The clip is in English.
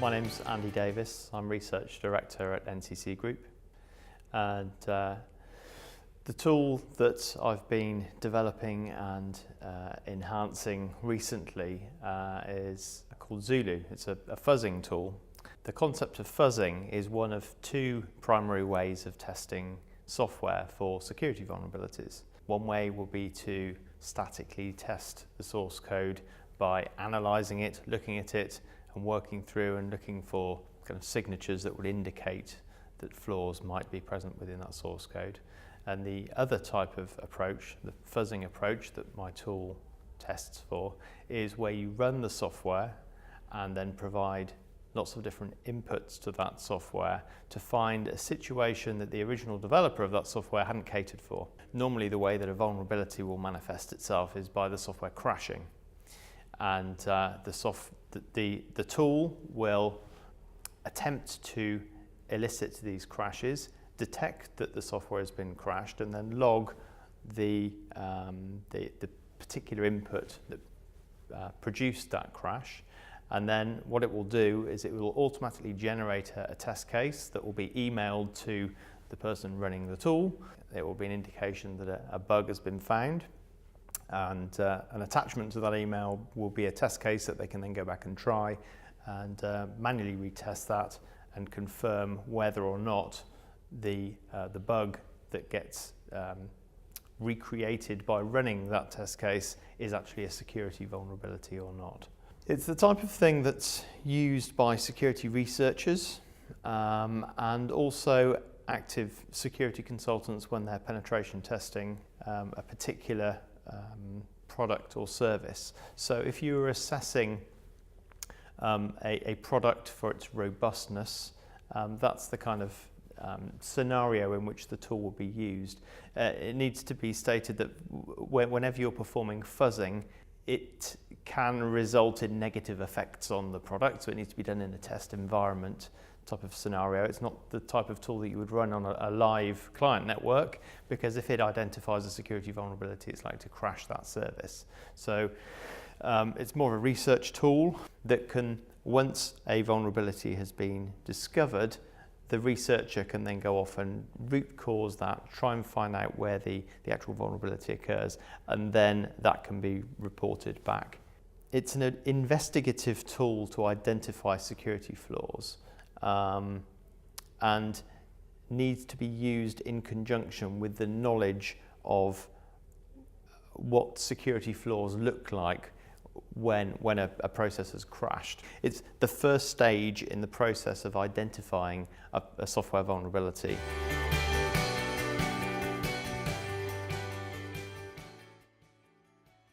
My name's Andy Davis. I'm Research Director at NCC Group, and the tool that I've been developing and enhancing recently is called Zulu. It's a fuzzing tool. The concept of fuzzing is one of two primary ways of testing software for security vulnerabilities. One way will be to statically test the source code by analysing it, looking at it, and working through and looking for kind of signatures that would indicate that flaws might be present within that source code. And the other type of approach, the fuzzing approach that my tool tests for, is where you run the software and then provide lots of different inputs to that software to find a situation that the original developer of that software hadn't catered for. Normally the way that a vulnerability will manifest itself is by the software crashing. And the tool will attempt to elicit these crashes, detect that the software has been crashed, and then log the particular input that produced that crash. And then what it will do is it will automatically generate a test case that will be emailed to the person running the tool. It will be an indication that a bug has been found. And an attachment to that email will be a test case that they can then go back and try and manually retest that and confirm whether or not the bug that gets recreated by running that test case is actually a security vulnerability or not. It's the type of thing that's used by security researchers and also active security consultants when they're penetration testing a particular product or service. So if you were assessing a product for its robustness, that's the kind of scenario in which the tool will be used. It needs to be stated that whenever you're performing fuzzing, it can result in negative effects on the product, so it needs to be done in a test environment type of scenario. It's not the type of tool that you would run on a live client network, because if it identifies a security vulnerability, it's likely to crash that service. So it's more of a research tool that can, once a vulnerability has been discovered, the researcher can then go off and root cause that, try and find out where the actual vulnerability occurs, and then that can be reported back. It's an investigative tool to identify security flaws and needs to be used in conjunction with the knowledge of what security flaws look like when a process has crashed. It's the first stage in the process of identifying a software vulnerability.